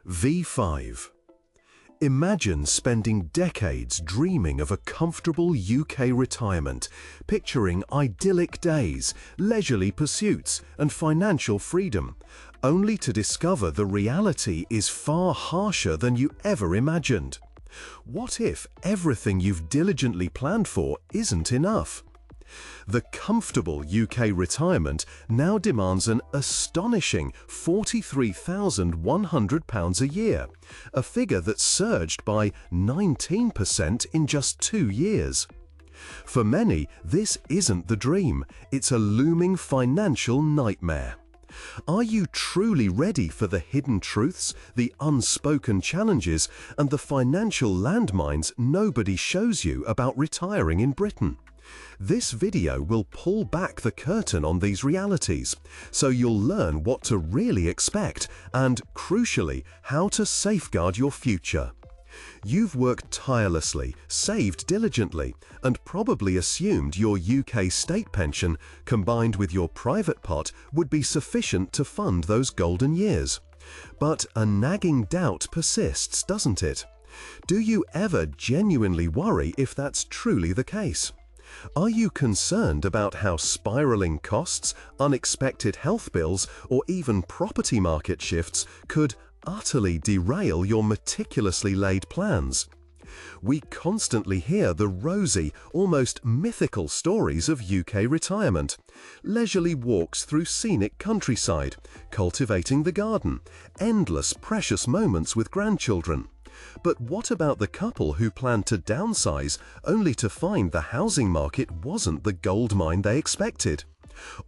V5. Imagine spending decades dreaming of a comfortable UK retirement, picturing idyllic days, leisurely pursuits, and financial freedom, only to discover the reality is far harsher than you ever imagined. What if everything you've diligently planned for isn't enough? The comfortable UK retirement now demands an astonishing £43,100 a year, a figure that surged by 19% in just 2 years. For many, this isn't the dream, it's a looming financial nightmare. Are you truly ready for the hidden truths, the unspoken challenges, and the financial landmines nobody shows you about retiring in Britain? This video will pull back the curtain on these realities, so you'll learn what to really expect and, crucially, how to safeguard your future. You've worked tirelessly, saved diligently, and probably assumed your UK state pension, combined with your private pot, would be sufficient to fund those golden years. But a nagging doubt persists, doesn't it? Do you ever genuinely worry if that's truly the case? Are you concerned about how spiraling costs, unexpected health bills, or even property market shifts could utterly derail your meticulously laid plans? We constantly hear the rosy, almost mythical stories of UK retirement. Leisurely walks through scenic countryside, cultivating the garden, endless precious moments with grandchildren. But what about the couple who planned to downsize only to find the housing market wasn't the goldmine they expected?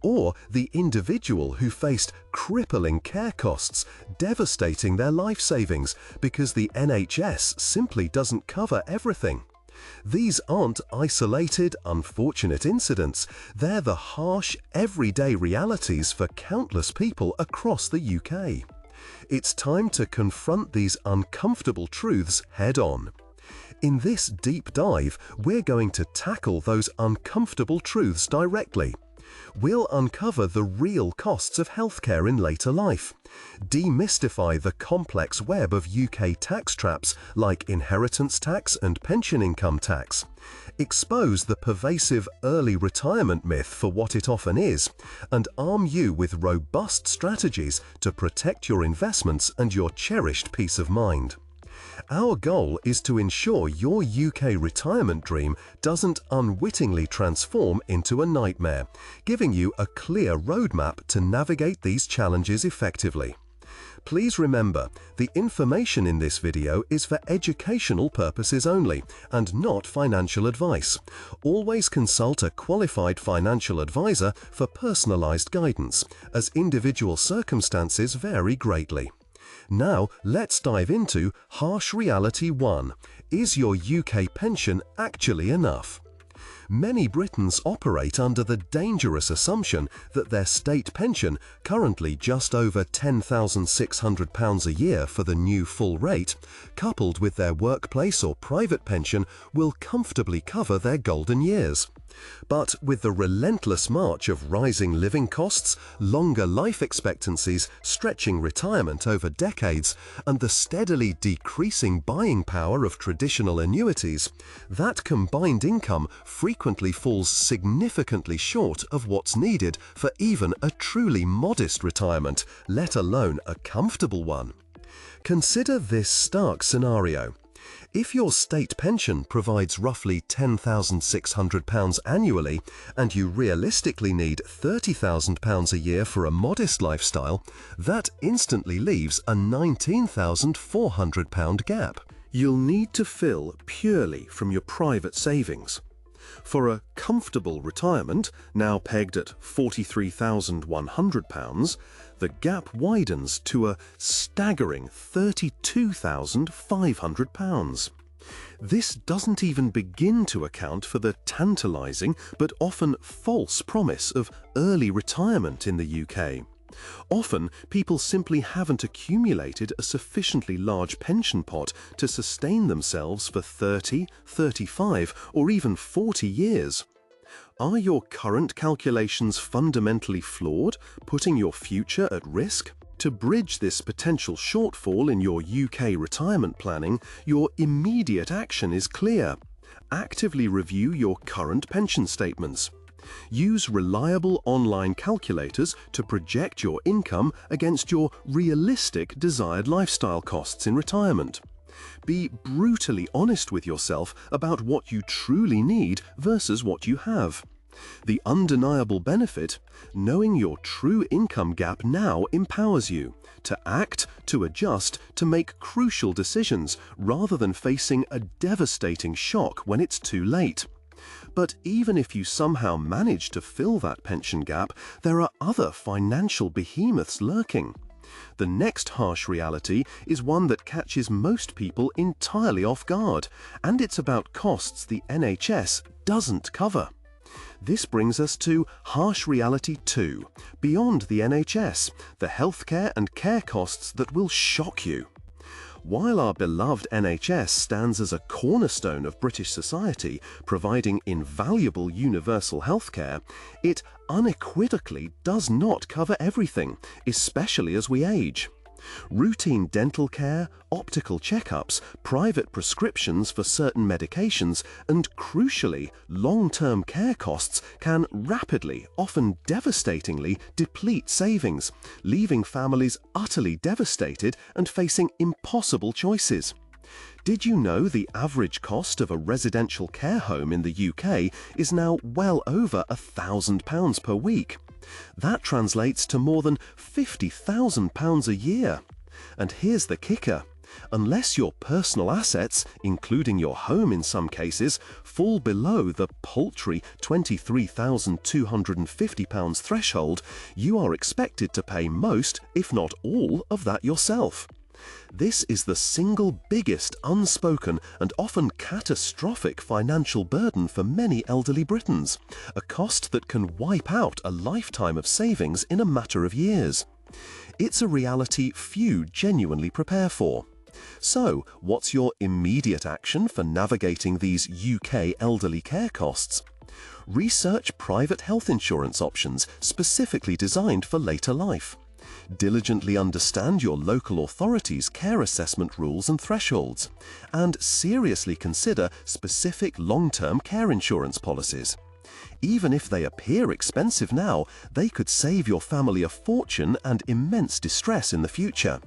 Or the individual who faced crippling care costs, devastating their life savings because the NHS simply doesn't cover everything? These aren't isolated, unfortunate incidents. They're the harsh, everyday realities for countless people across the UK. It's time to confront these uncomfortable truths head-on. In this deep dive, we're going to tackle those uncomfortable truths directly. We'll uncover the real costs of healthcare in later life, demystify the complex web of UK tax traps like inheritance tax and pension income tax, expose the pervasive early retirement myth for what it often is, and arm you with robust strategies to protect your investments and your cherished peace of mind. Our goal is to ensure your UK retirement dream doesn't unwittingly transform into a nightmare, giving you a clear roadmap to navigate these challenges effectively. Please remember, the information in this video is for educational purposes only and not financial advice. Always consult a qualified financial advisor for personalized guidance, as individual circumstances vary greatly. Now, let's dive into Harsh Reality 1. Is your UK pension actually enough? Many Britons operate under the dangerous assumption that their state pension, currently just over £10,600 a year for the new full rate, coupled with their workplace or private pension, will comfortably cover their golden years. But with the relentless march of rising living costs, longer life expectancies stretching retirement over decades, and the steadily decreasing buying power of traditional annuities, that combined income frequently falls significantly short of what's needed for even a truly modest retirement, let alone a comfortable one. Consider this stark scenario. If your state pension provides roughly £10,600 annually and you realistically need £30,000 a year for a modest lifestyle, that instantly leaves a £19,400 gap you'll need to fill purely from your private savings. For a comfortable retirement, now pegged at £43,100, the gap widens to a staggering £32,500. This doesn't even begin to account for the tantalizing but often false promise of early retirement in the UK. Often, people simply haven't accumulated a sufficiently large pension pot to sustain themselves for 30, 35, or even 40 years. Are your current calculations fundamentally flawed, putting your future at risk? To bridge this potential shortfall in your UK retirement planning, your immediate action is clear. Actively review your current pension statements. Use reliable online calculators to project your income against your realistic desired lifestyle costs in retirement. Be brutally honest with yourself about what you truly need versus what you have. The undeniable benefit: knowing your true income gap now empowers you to act, to adjust, to make crucial decisions rather than facing a devastating shock when it's too late. But even if you somehow manage to fill that pension gap, there are other financial behemoths lurking. The next harsh reality is one that catches most people entirely off guard, and it's about costs the NHS doesn't cover. This brings us to harsh reality 2, beyond the NHS, the healthcare and care costs that will shock you. While our beloved NHS stands as a cornerstone of British society, providing invaluable universal healthcare, it unequivocally does not cover everything, especially as we age. Routine dental care, optical checkups, private prescriptions for certain medications, and crucially, long-term care costs can rapidly, often devastatingly, deplete savings, leaving families utterly devastated and facing impossible choices. Did you know the average cost of a residential care home in the UK is now well over £1,000 per week? That translates to more than £50,000 a year. And here's the kicker: unless your personal assets, including your home in some cases, fall below the paltry £23,250 threshold, you are expected to pay most, if not all, of that yourself. This is the single biggest unspoken and often catastrophic financial burden for many elderly Britons, a cost that can wipe out a lifetime of savings in a matter of years. It's a reality few genuinely prepare for. So, what's your immediate action for navigating these UK elderly care costs? Research private health insurance options specifically designed for later life. Diligently understand your local authority's care assessment rules and thresholds, and seriously consider specific long-term care insurance policies. Even if they appear expensive now, they could save your family a fortune and immense distress in the future.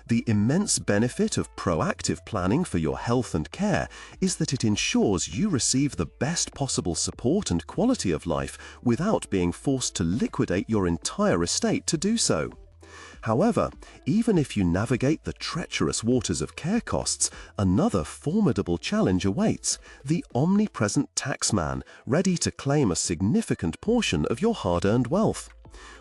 The immense benefit of proactive planning for your health and care is that it ensures you receive the best possible support and quality of life without being forced to liquidate your entire estate to do so. However, even if you navigate the treacherous waters of care costs, another formidable challenge awaits: the omnipresent taxman, ready to claim a significant portion of your hard-earned wealth.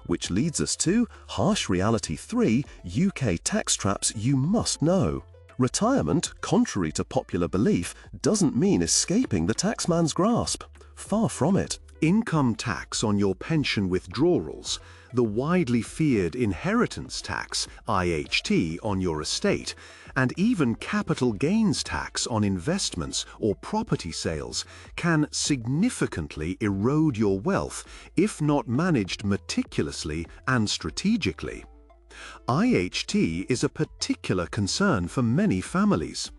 Which leads us to harsh reality 3, UK tax traps you must know. Retirement, contrary to popular belief, doesn't mean escaping the taxman's grasp. Far from it. Income tax on your pension withdrawals, the widely feared inheritance tax, IHT, on your estate, and even capital gains tax on investments or property sales can significantly erode your wealth if not managed meticulously and strategically. IHT is a particular concern for many families.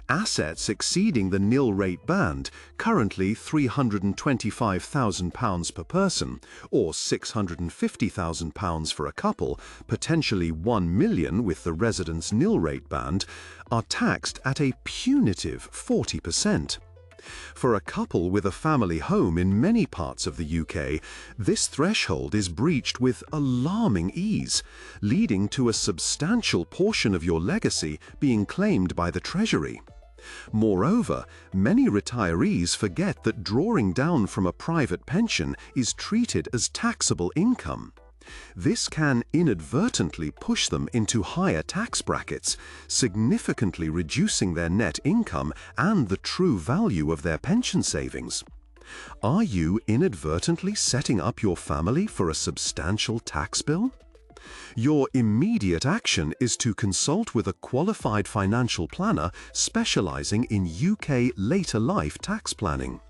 Assets exceeding the nil rate band, currently £325,000 per person, or £650,000 for a couple, potentially £1 million with the residence nil rate band, are taxed at a punitive 40%. For a couple with a family home in many parts of the UK, this threshold is breached with alarming ease, leading to a substantial portion of your legacy being claimed by the Treasury. Moreover, many retirees forget that drawing down from a private pension is treated as taxable income. This can inadvertently push them into higher tax brackets, significantly reducing their net income and the true value of their pension savings. Are you inadvertently setting up your family for a substantial tax bill? Your immediate action is to consult with a qualified financial planner specializing in UK later life tax planning.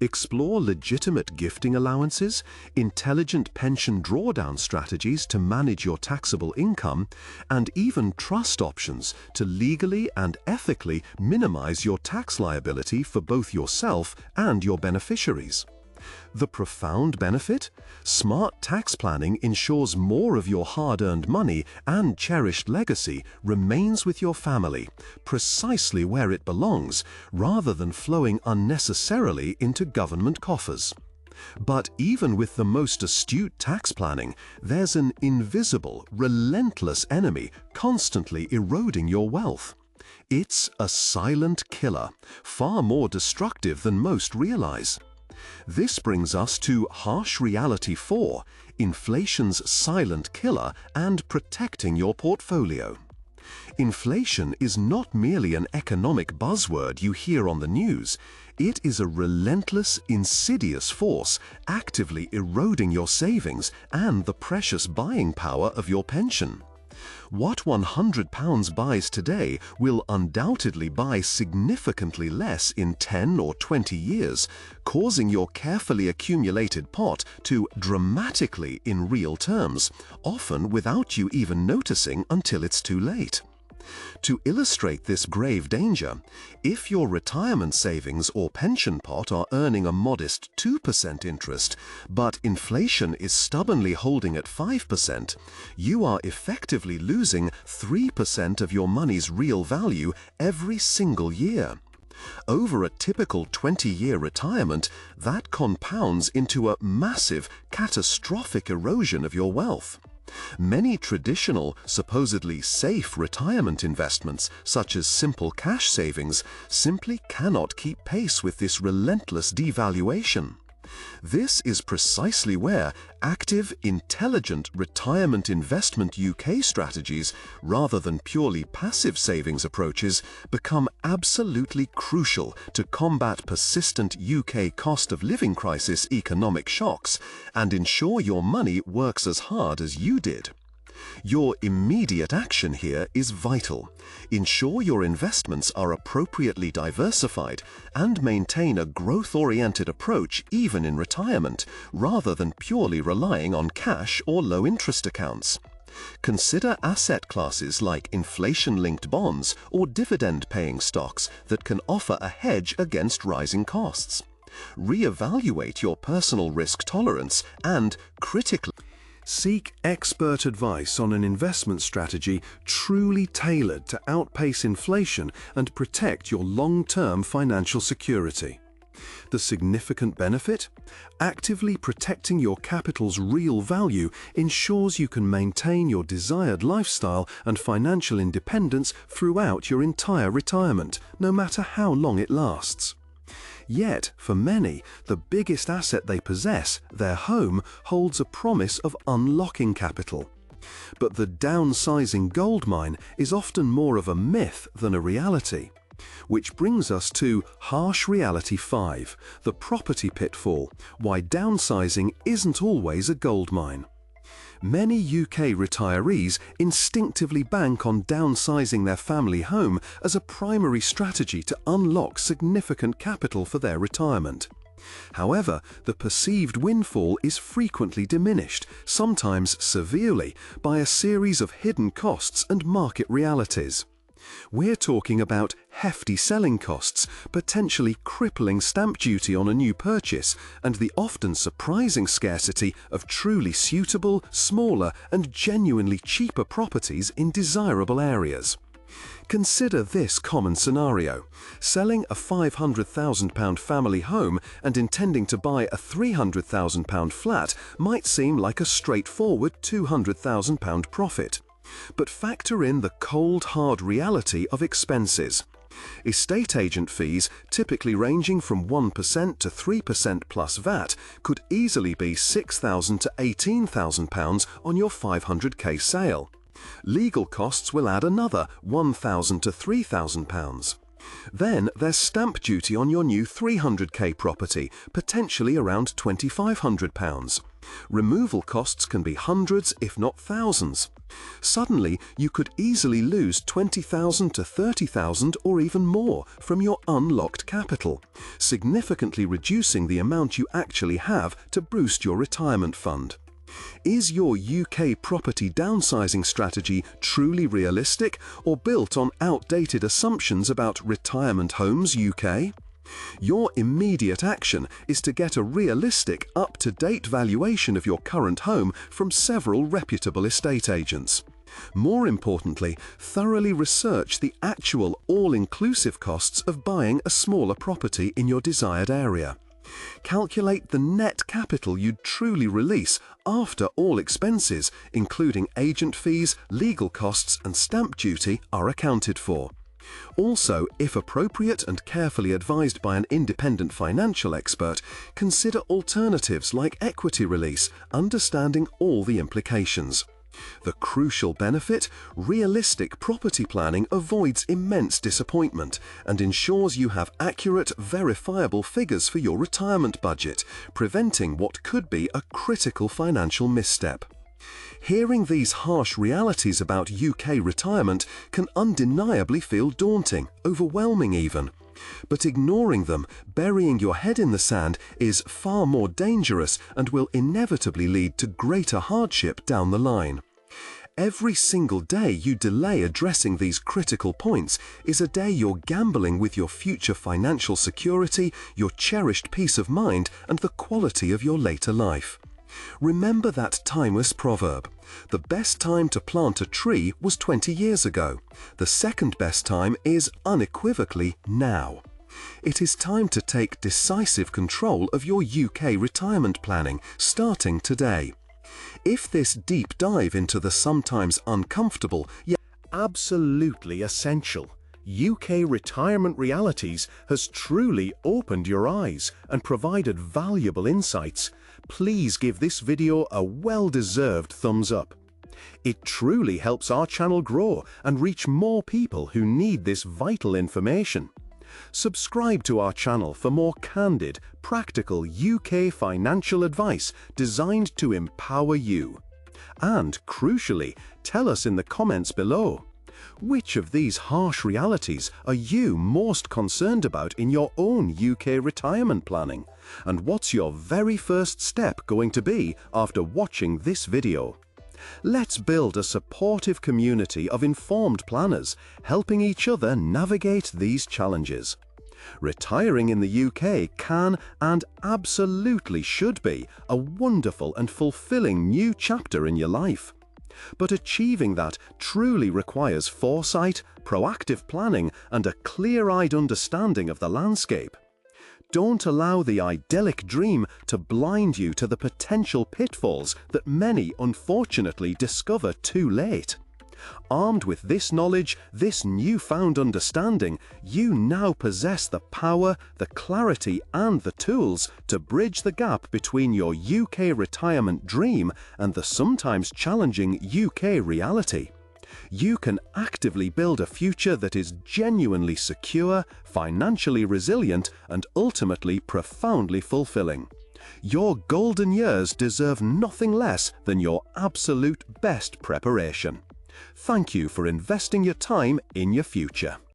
Explore legitimate gifting allowances, intelligent pension drawdown strategies to manage your taxable income, and even trust options to legally and ethically minimize your tax liability for both yourself and your beneficiaries. The profound benefit? Smart tax planning ensures more of your hard-earned money and cherished legacy remains with your family, precisely where it belongs, rather than flowing unnecessarily into government coffers. But even with the most astute tax planning, there's an invisible, relentless enemy constantly eroding your wealth. It's a silent killer, far more destructive than most realize. This brings us to harsh reality 4, inflation's silent killer and protecting your portfolio. Inflation is not merely an economic buzzword you hear on the news. It is a relentless, insidious force actively eroding your savings and the precious buying power of your pension. What £100 buys today will undoubtedly buy significantly less in 10 or 20 years, causing your carefully accumulated pot to dramatically in real terms, often without you even noticing until it's too late. To illustrate this grave danger, if your retirement savings or pension pot are earning a modest 2% interest, but inflation is stubbornly holding at 5%, you are effectively losing 3% of your money's real value every single year. Over a typical 20-year retirement, that compounds into a massive, catastrophic erosion of your wealth. Many traditional, supposedly safe retirement investments, such as simple cash savings, simply cannot keep pace with this relentless devaluation. This is precisely where active, intelligent retirement investment UK strategies, rather than purely passive savings approaches, become absolutely crucial to combat persistent UK cost of living crisis economic shocks and ensure your money works as hard as you did. Your immediate action here is vital. Ensure your investments are appropriately diversified and maintain a growth-oriented approach even in retirement, rather than purely relying on cash or low-interest accounts. Consider asset classes like inflation-linked bonds or dividend-paying stocks that can offer a hedge against rising costs. Re-evaluate your personal risk tolerance and, critically, seek expert advice on an investment strategy truly tailored to outpace inflation and protect your long-term financial security. The significant benefit? Actively protecting your capital's real value ensures you can maintain your desired lifestyle and financial independence throughout your entire retirement, no matter how long it lasts. Yet, for many, the biggest asset they possess, their home, holds a promise of unlocking capital. But the downsizing goldmine is often more of a myth than a reality. Which brings us to harsh reality 5, the property pitfall, why downsizing isn't always a goldmine. Many UK retirees instinctively bank on downsizing their family home as a primary strategy to unlock significant capital for their retirement. However, the perceived windfall is frequently diminished, sometimes severely, by a series of hidden costs and market realities. We're talking about hefty selling costs, potentially crippling stamp duty on a new purchase, and the often surprising scarcity of truly suitable, smaller, and genuinely cheaper properties in desirable areas. Consider this common scenario. Selling a £500,000 family home and intending to buy a £300,000 flat might seem like a straightforward £200,000 profit. But factor in the cold, hard reality of expenses. Estate agent fees, typically ranging from 1% to 3% plus VAT, could easily be £6,000 to £18,000 on your £500k sale. Legal costs will add another £1,000 to £3,000. Then there's stamp duty on your new £300k property, potentially around £2,500. Removal costs can be hundreds, if not thousands. Suddenly, you could easily lose $20,000 to $30,000 or even more from your unlocked capital, significantly reducing the amount you actually have to boost your retirement fund. Is your UK property downsizing strategy truly realistic or built on outdated assumptions about retirement homes UK? Your immediate action is to get a realistic, up-to-date valuation of your current home from several reputable estate agents. More importantly, thoroughly research the actual all-inclusive costs of buying a smaller property in your desired area. Calculate the net capital you'd truly release after all expenses, including agent fees, legal costs, and stamp duty, are accounted for. Also, if appropriate and carefully advised by an independent financial expert, consider alternatives like equity release, understanding all the implications. The crucial benefit: realistic property planning avoids immense disappointment and ensures you have accurate, verifiable figures for your retirement budget, preventing what could be a critical financial misstep. Hearing these harsh realities about UK retirement can undeniably feel daunting, overwhelming even. But ignoring them, burying your head in the sand, is far more dangerous and will inevitably lead to greater hardship down the line. Every single day you delay addressing these critical points is a day you're gambling with your future financial security, your cherished peace of mind, and the quality of your later life. Remember that timeless proverb: the best time to plant a tree was 20 years ago. The second best time is unequivocally now. It is time to take decisive control of your UK retirement planning, starting today. If this deep dive into the sometimes uncomfortable yet absolutely essential UK retirement realities has truly opened your eyes and provided valuable insights, please give this video a well-deserved thumbs up. It truly helps our channel grow and reach more people who need this vital information. Subscribe to our channel for more candid, practical UK financial advice designed to empower you. And, crucially, tell us in the comments below, which of these harsh realities are you most concerned about in your own UK retirement planning? And what's your very first step going to be after watching this video? Let's build a supportive community of informed planners, helping each other navigate these challenges. Retiring in the UK can and absolutely should be a wonderful and fulfilling new chapter in your life. But achieving that truly requires foresight, proactive planning, and a clear-eyed understanding of the landscape. Don't allow the idyllic dream to blind you to the potential pitfalls that many unfortunately discover too late. Armed with this knowledge, this newfound understanding, you now possess the power, the clarity, and the tools to bridge the gap between your UK retirement dream and the sometimes challenging UK reality. You can actively build a future that is genuinely secure, financially resilient, and ultimately profoundly fulfilling. Your golden years deserve nothing less than your absolute best preparation. Thank you for investing your time in your future.